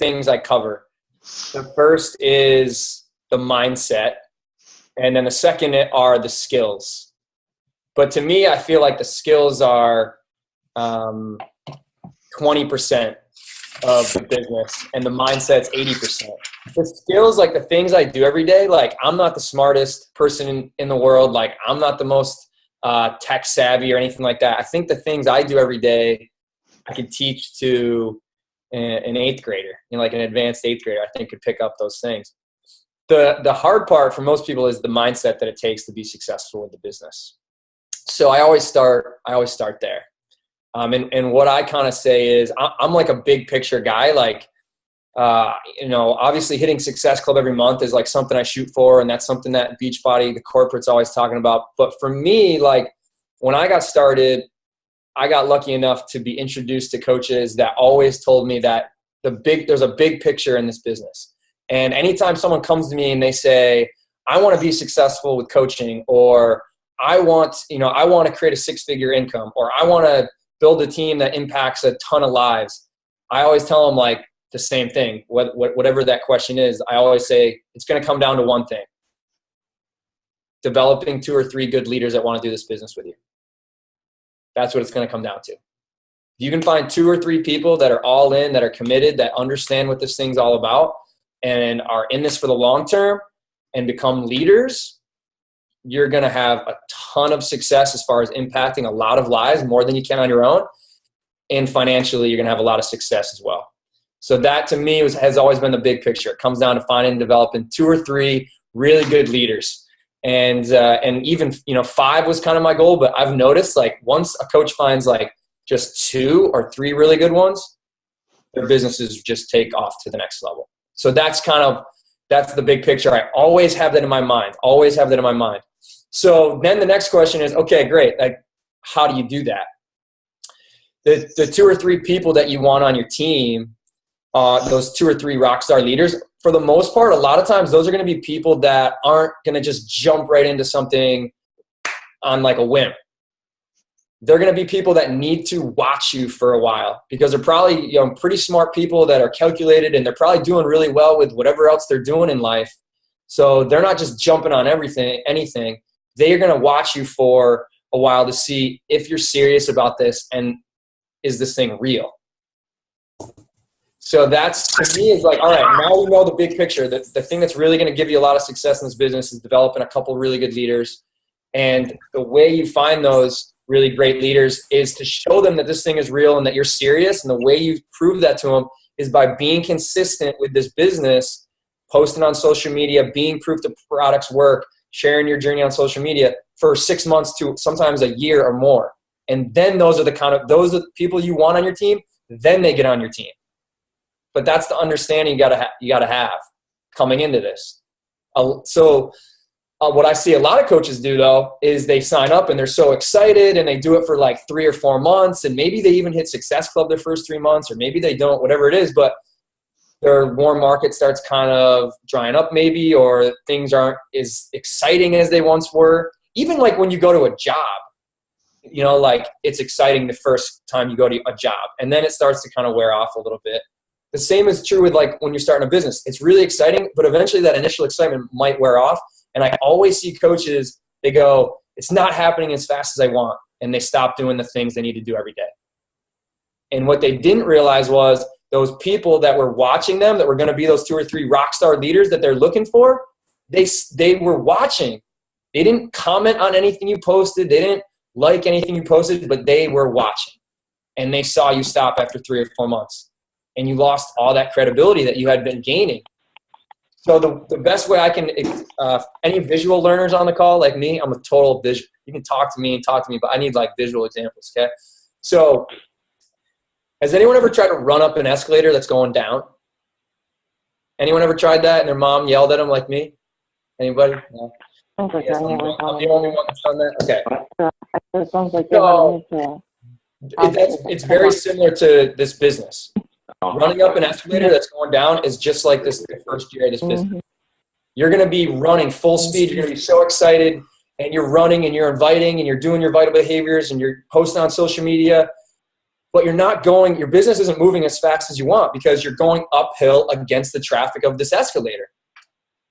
things I cover. The first is the mindset, and then the second are the skills. But to me, I feel like the skills are 20% of the business, and the mindset's 80%. The skills, like the things I do every day, like I'm not the smartest person in the world. Like I'm not the most tech savvy or anything like that. I think the things I do every day, I could teach to an eighth grader, like an advanced eighth grader, I think could pick up those things. The hard part for most people is the mindset that it takes to be successful with the business. So I always start there. And what I kind of say is I'm like a big picture guy. Like, obviously hitting Success Club every month is like something I shoot for. And that's something that Beachbody, the corporate's always talking about. But for me, like when I got started, I got lucky enough to be introduced to coaches that always told me that there's a big picture in this business. And anytime someone comes to me and they say, I want to be successful with coaching, or I want to create a 6-figure income, or I want to build a team that impacts a ton of lives, I always tell them like the same thing. Whatever that question is, I always say it's going to come down to one thing: developing 2 or 3 good leaders that want to do this business with you. That's what it's going to come down to. If you can find 2 or 3 people that are all in, that are committed, that understand what this thing's all about, and are in this for the long term and become leaders, you're going to have a ton of success as far as impacting a lot of lives, more than you can on your own. And financially, you're going to have a lot of success as well. So that to me has always been the big picture. It comes down to finding and developing 2 or 3 really good leaders. And even, 5 was kind of my goal, but I've noticed like once a coach finds like just 2 or 3 really good ones, their businesses just take off to the next level. So that's the big picture. I always have that in my mind, So then the next question is, okay, great. Like, how do you do that? The 2 or 3 people that you want on your team, those 2 or 3 rock star leaders, for the most part, a lot of times those are going to be people that aren't going to just jump right into something on like a whim. They're going to be people that need to watch you for a while, because they're probably pretty smart people that are calculated, and they're probably doing really well with whatever else they're doing in life. So they're not just jumping on anything. They are going to watch you for a while to see if you're serious about this and is this thing real. So that's, to me, is like, all right, now we know the big picture. The thing that's really going to give you a lot of success in this business is developing a couple really good leaders. And the way you find those really great leaders is to show them that this thing is real and that you're serious. And the way you prove that to them is by being consistent with this business, posting on social media, being proof the products work, sharing your journey on social media for 6 months to sometimes a year or more. And then those are the people you want on your team. Then they get on your team. But that's the understanding you gotta have coming into this. What I see a lot of coaches do, though, is they sign up and they're so excited and they do it for like 3 or 4 months, and maybe they even hit Success Club their first 3 months, or maybe they don't, whatever it is, but their warm market starts kind of drying up maybe, or things aren't as exciting as they once were. Even like when you go to a job, like it's exciting the first time you go to a job, and then it starts to kind of wear off a little bit. The same is true with like when you're starting a business. It's really exciting, but eventually that initial excitement might wear off. And I always see coaches, they go, it's not happening as fast as I want. And they stop doing the things they need to do every day. And what they didn't realize was those people that were watching them, that were going to be those 2 or 3 rock star leaders that they're looking for, they were watching. They didn't comment on anything you posted. They didn't like anything you posted, but they were watching. And they saw you stop after 3 or 4 months. And you lost all that credibility that you had been gaining. So the best way I can, any visual learners on the call like me, I'm a total visual. You can talk to me, but I need like visual examples, okay? So has anyone ever tried to run up an escalator that's going down? Anyone ever tried that and their mom yelled at them like me? Anybody? No. Sounds like I'm the only one that's done that? Okay. It sounds like it's very similar to this business. Running up an escalator that's going down is just like this the first year of this business. You're going to be running full speed. You're going to be so excited, and you're running and you're inviting and you're doing your vital behaviors and you're posting on social media. but your business isn't moving as fast as you want because you're going uphill against the traffic of this escalator.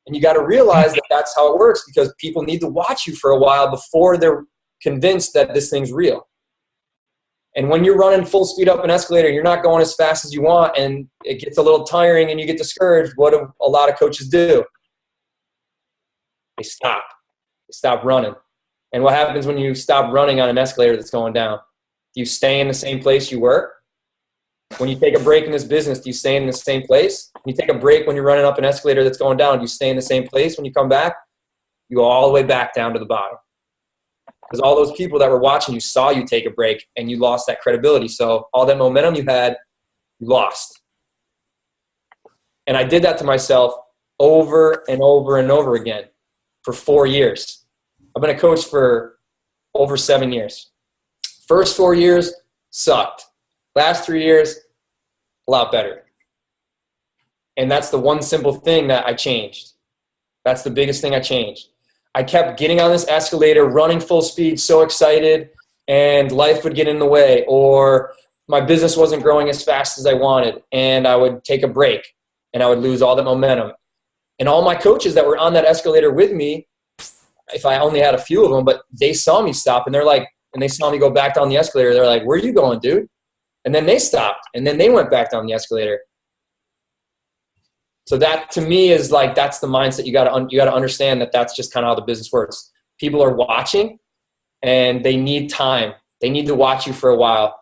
And you got to realize that that's how it works, because people need to watch you for a while before they're convinced that this thing's real. And when you're running full speed up an escalator, you're not going as fast as you want, and it gets a little tiring and you get discouraged. What do a lot of coaches do? They stop. They stop running. And what happens when you stop running on an escalator that's going down? Do you stay in the same place you were? When you take a break in this business, do you stay in the same place? When you take a break when you're running up an escalator that's going down, do you stay in the same place? When you come back, you go all the way back down to the bottom. Because all those people that were watching you saw you take a break, and you lost that credibility. So all that momentum you had, you lost. And I did that to myself over and over and over again for 4 years. I've been a coach for over 7 years. First 4 years sucked. Last 3 years, a lot better. And that's the one simple thing that I changed. That's the biggest thing I changed. I kept getting on this escalator, running full speed, so excited, and life would get in the way, or my business wasn't growing as fast as I wanted, and I would take a break, and I would lose all that momentum. And all my coaches that were on that escalator with me, if I only had a few of them, but they saw me stop, and they're like, and they saw me go back down the escalator. They're like, "Where are you going, dude?" And then they stopped, and then they went back down the escalator. So that, to me, is like, that's the mindset. You got to understand that that's just kind of how the business works. People are watching, and they need time. They need to watch you for a while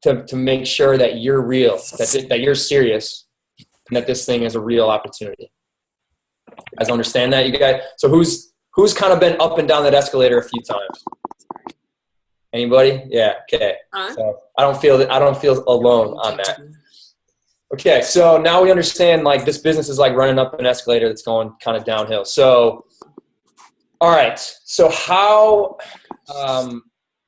to make sure that you're real, that you're serious, and that this thing is a real opportunity. You guys understand that, you guys? So who's kind of been up and down that escalator a few times? Anybody? Yeah. Okay. So I don't feel alone on that. Okay. So now we understand, like, this business is like running up an escalator that's going kind of downhill. So, all right. So how,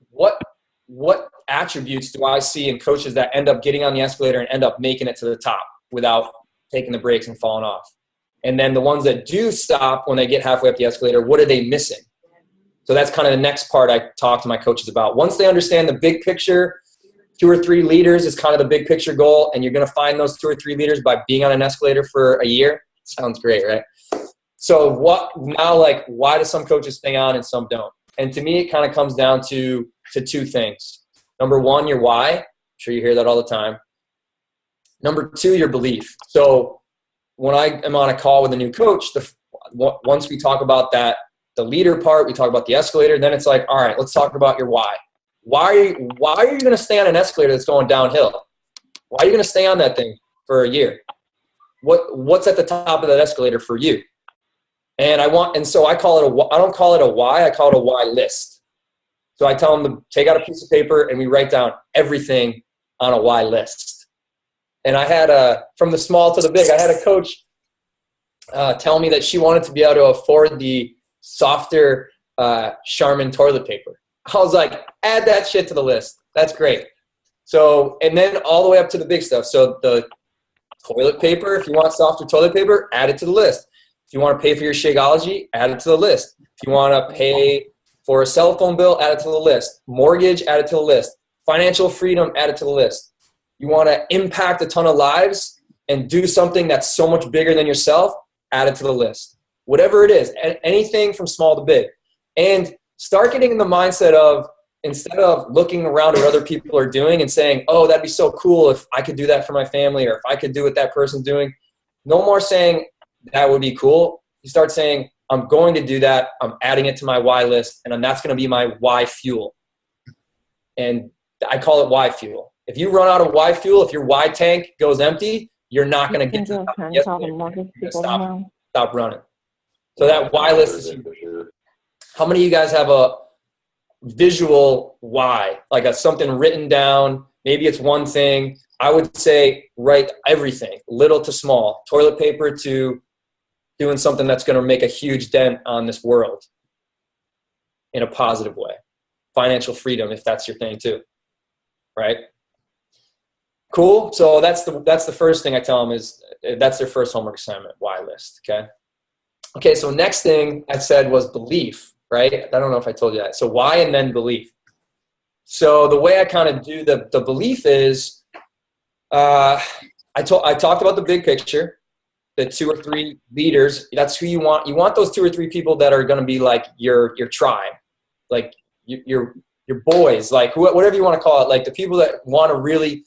what attributes do I see in coaches that end up getting on the escalator and end up making it to the top without taking the brakes and falling off? And then the ones that do stop when they get halfway up the escalator, what are they missing? So that's kind of the next part I talk to my coaches about. Once they understand the big picture, 2 or 3 leaders is kind of the big picture goal, and you're going to find those 2 or 3 leaders by being on an escalator for a year. Sounds great, right? So why do some coaches stay on and some don't? And to me, it kind of comes down to 2 things. Number 1, your why. I'm sure you hear that all the time. Number 2, your belief. So when I am on a call with a new coach, once we talk about that, the leader part, we talk about the escalator, then it's like, all right, let's talk about your why. Why are you going to stay on an escalator that's going downhill? Why are you going to stay on that thing for a year? What's at the top of that escalator for you? And so I don't call it a why, I call it a why list. So I tell them to take out a piece of paper and we write down everything on a why list. And I had from the small to the big, I had a coach tell me that she wanted to be able to afford the softer Charmin toilet paper. I was like, add that shit to the list. That's great. So, and then all the way up to the big stuff. So the toilet paper, if you want softer toilet paper, add it to the list. If you want to pay for your Shakeology, add it to the list. If you want to pay for a cell phone bill, add it to the list. Mortgage, add it to the list. Financial freedom, add it to the list. You want to impact a ton of lives and do something that's so much bigger than yourself, add it to the list. Whatever it is, anything from small to big. And start getting in the mindset of, instead of looking around at what other people are doing and saying, oh, that'd be so cool if I could do that for my family, or if I could do what that person's doing. No more saying that would be cool. You start saying, I'm going to do that. I'm adding it to my why list, and that's going to be my why fuel. And I call it why fuel. If you run out of why fuel, if your why tank goes empty, you're not going to get to the top. Stop running. So that why list is huge. How many of you guys have a visual why, like something written down? Maybe it's one thing. I would say write everything, little to small, toilet paper to doing something that's going to make a huge dent on this world in a positive way. Financial freedom, if that's your thing too, right? Cool. So that's the first thing I tell them is that's their first homework assignment, why list. Okay. Okay. So next thing I said was belief, right? I don't know if I told you that. So why and then belief. So the way I kind of do the belief is, I talked about the big picture, the 2 or 3 leaders. That's who you want. You want those 2 or 3 people that are going to be like your tribe, like your boys, like whatever you want to call it, like the people that want to really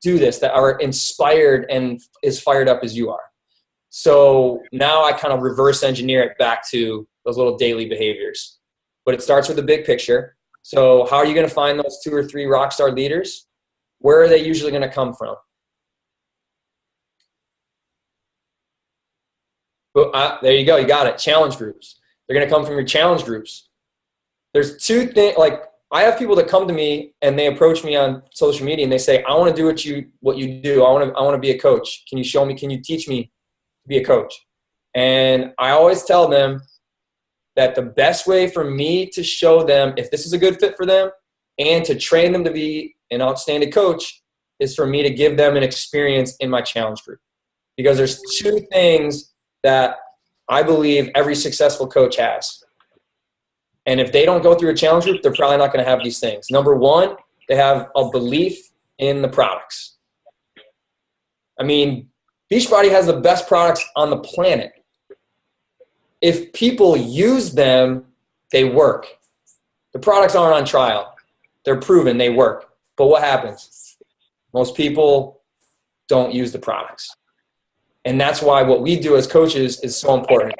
do this, that are inspired and as fired up as you are. So now I kind of reverse engineer it back to those little daily behaviors. But it starts with the big picture. So how are you going to find those 2 or 3 rock star leaders? Where are they usually going to come from? There you go. You got it. Challenge groups. They're going to come from your challenge groups. There's 2 things. Like, I have people that come to me and they approach me on social media and they say, I want to do what you do. I want to be a coach. Can you show me? Can you teach me to be a coach? And I always tell them that the best way for me to show them if this is a good fit for them and to train them to be an outstanding coach is for me to give them an experience in my challenge group. Because there's 2 things that I believe every successful coach has. And if they don't go through a challenge group, they're probably not going to have these things. Number 1, they have a belief in the products. I mean, Beachbody has the best products on the planet. If people use them, they work. The products aren't on trial. They're proven, they work. But what happens? Most people don't use the products. And that's why what we do as coaches is so important.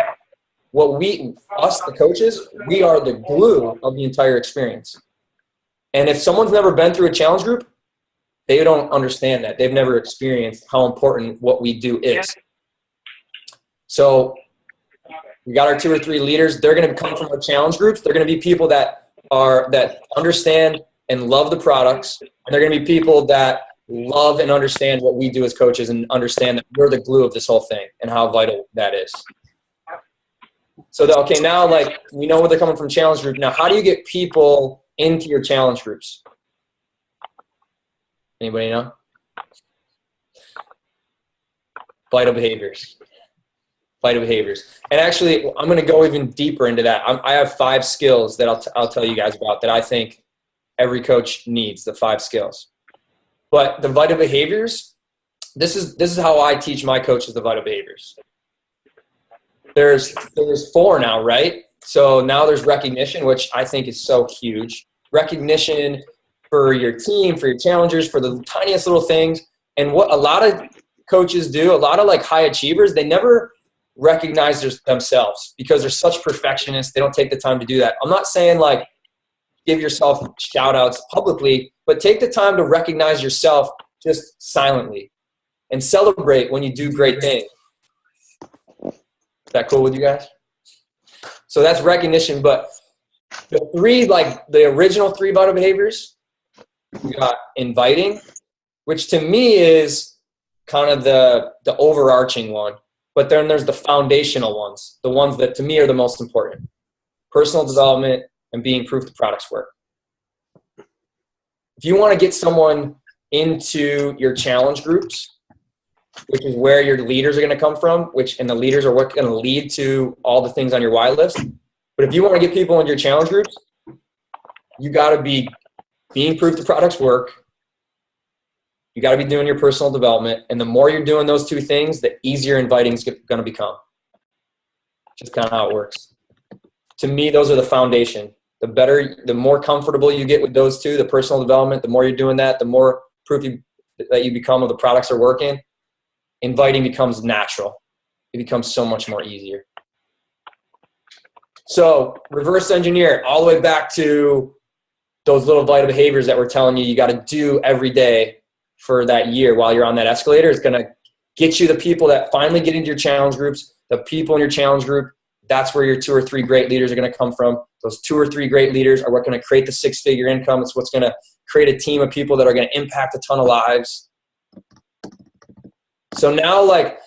Us, the coaches, we are the glue of the entire experience. And if someone's never been through a challenge group, they don't understand that. They've never experienced how important what we do is. So we got our 2 or 3 leaders. They're going to come from our challenge groups. They're going to be people that understand and love the products. And they're going to be people that love and understand what we do as coaches and understand that we're the glue of this whole thing and how vital that is. So, okay, now, like, we know where they're coming from challenge group. Now, how do you get people into your challenge groups? Anybody know? Vital behaviors. Vital behaviors. And actually, I'm going to go even deeper into that. I have 5 skills that I'll tell you guys about that I think every coach needs, the 5 skills. But the vital behaviors, this is how I teach my coaches the vital behaviors. There's 4 now, right? So now there's recognition, which I think is so huge. Recognition for your team, for your challengers, for the tiniest little things. And what a lot of coaches do, a lot of like high achievers, they never recognize themselves because they're such perfectionists. They don't take the time to do that. I'm not saying like give yourself shout outs publicly, but take the time to recognize yourself just silently and celebrate when you do great things. Is that cool with you guys? So that's recognition. But the 3, like the original 3 vital behaviors, we got inviting, which to me is kind of the overarching one. But then there's the foundational ones, the ones that to me are the most important. Personal development and being proof the products work. If you want to get someone into your challenge groups, which is where your leaders are going to come from, and the leaders are what's going to lead to all the things on your why list. But if you want to get people into your challenge groups, you got to be being proof the products work. You got to be doing your personal development. And the more you're doing those 2 things, the easier inviting is going to become. Just kind of how it works. To me, those are the foundation. The more comfortable you get with those 2, the personal development, the more you're doing that, the more proof that you become of the products are working. Inviting becomes natural. It becomes so much more easier. So reverse engineer it all the way back to those little vital behaviors that we're telling you got to do every day for that year while you're on that escalator. It's going to get you the people that finally get into your challenge groups, the people in your challenge group. That's where your 2 or 3 great leaders are going to come from. Those 2 or 3 great leaders are what's going to create the 6-figure income. It's what's going to create a team of people that are going to impact a ton of lives. So now, like,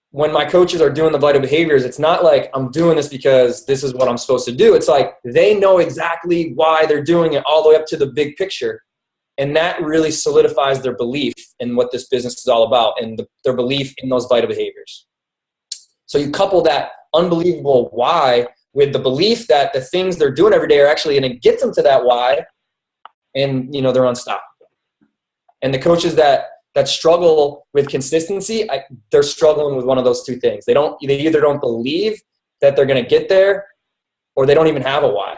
when my coaches are doing the vital behaviors, it's not like I'm doing this because this is what I'm supposed to do. It's like they know exactly why they're doing it all the way up to the big picture. And that really solidifies their belief in what this business is all about and their belief in those vital behaviors. So you couple that unbelievable why with the belief that the things they're doing every day are actually going to get them to that why. and they're unstoppable. And the coaches that struggle with consistency, they're struggling with one of those two things. They either don't believe that they're going to get there, or they don't even have a why.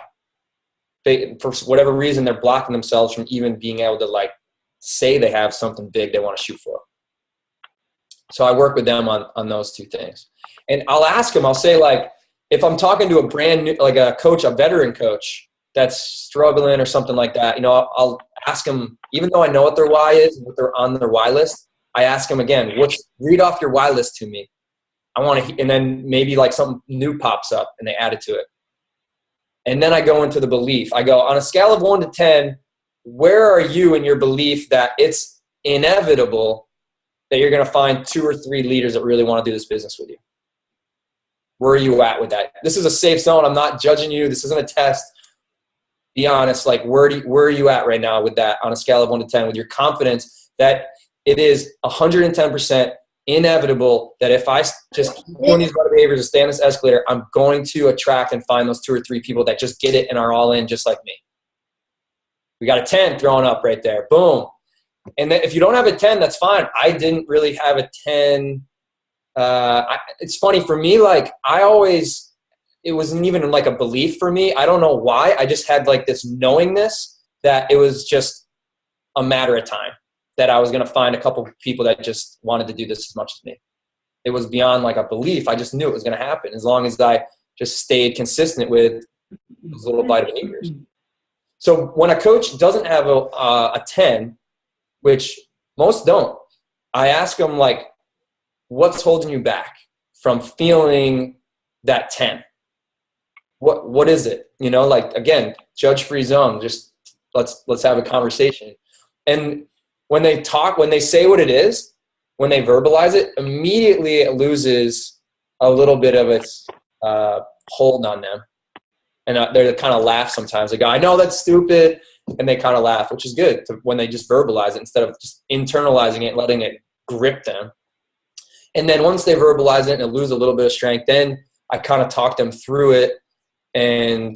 For whatever reason, they're blocking themselves from even being able to say they have something big they want to shoot for. So I work with them on those two things. And I'll ask them, I'll say, if I'm talking to a brand new, a coach, a veteran coach that's struggling or something like that, I'll ask them, even though I know what their why is, what they're on their why list, I ask them again, read off your why list to me. I want to, and then maybe something new pops up and they add it to it. And then I go into the belief. I go, on a scale of 1 to 10, where are you in your belief that it's inevitable that you're going to find 2 or 3 leaders that really want to do this business with you? Where are you at with that? This is a safe zone. I'm not judging you. This isn't a test. Be honest. Where are you at right now with that on a scale of 1 to 10 with your confidence that it is 110% inevitable that if I just keep doing these behaviors and stay on this escalator, I'm going to attract and find those 2 or 3 people that just get it and are all in just like me. We got a 10 thrown up right there. Boom. And then if you don't have a 10, that's fine. I didn't really have a 10. It's funny for me, it wasn't even a belief for me. I don't know why. I just had this knowingness that it was just a matter of time that I was going to find a couple people that just wanted to do this as much as me. It was beyond a belief. I just knew it was going to happen as long as I just stayed consistent with those little bite behaviors. So when a coach doesn't have a 10, which most don't, I ask them what's holding you back from feeling that 10? What is it? Again, judge-free zone. Just let's have a conversation. And when they say what it is, when they verbalize it, immediately it loses a little bit of its hold on them. And they kind of laugh sometimes. They go, I know that's stupid. And they kind of laugh, which is good when they just verbalize it instead of just internalizing it, letting it grip them. And then once they verbalize it and it loses a little bit of strength, then I kind of talk them through it. And,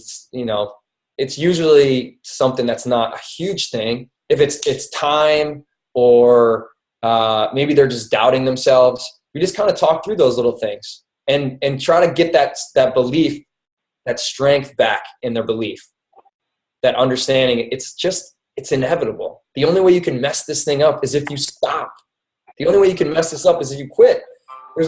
it's usually something that's not a huge thing. If it's time or maybe they're just doubting themselves, we just kind of talk through those little things and try to get that belief, that strength back in their belief, that understanding it's inevitable. The only way you can mess this thing up is if you stop. The only way you can mess this up is if you quit. You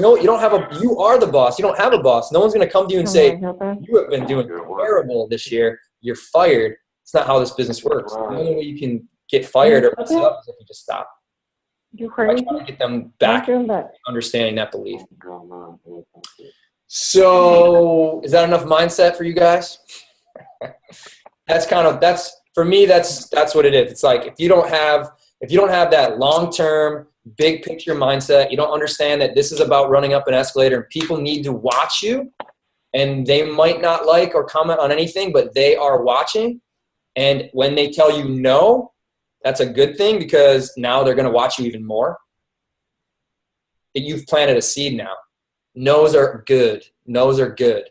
are the boss. You don't have a boss. No one's going to come to you and say, you have been doing terrible this year. You're fired. It's not how this business works. The only way you can get fired or mess it up is if you just stop. I try to get them back understanding that belief. So is that enough mindset for you guys? For me, that's what it is. It's if you don't have that long-term big picture mindset, you don't understand that this is about running up an escalator and people need to watch you, and they might not like or comment on anything, but they are watching. And when they tell you no, that's a good thing because now they're going to watch you even more. You've planted a seed now. No's are good. No's are good.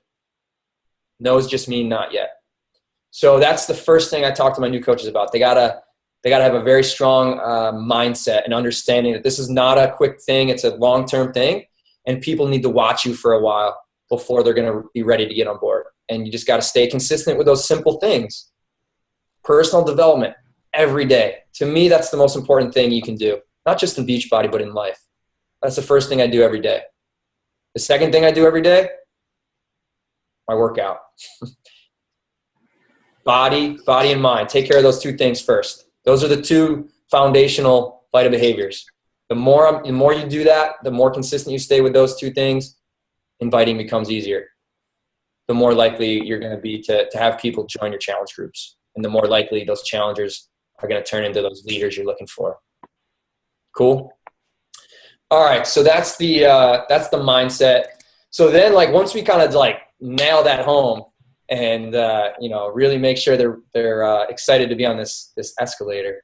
No's just mean not yet. So that's the first thing I talk to my new coaches about. They gotta have a very strong mindset and understanding that this is not a quick thing. It's a long-term thing, and people need to watch you for a while before they're going to be ready to get on board. And you just got to stay consistent with those simple things. Personal development every day. To me, that's the most important thing you can do, not just in Beachbody, but in life. That's the first thing I do every day. The second thing I do every day, my workout. Body and mind. Take care of those 2 things first. Those are the 2 foundational Vita behaviors. The more you do that, the more consistent you stay with those 2 things, inviting becomes easier. The more likely you're going to be to have people join your challenge groups, and the more likely those challengers are going to turn into those leaders you're looking for. Cool. All right, so that's the mindset. So then, once we kind of nail that home, and really make sure they're excited to be on this escalator.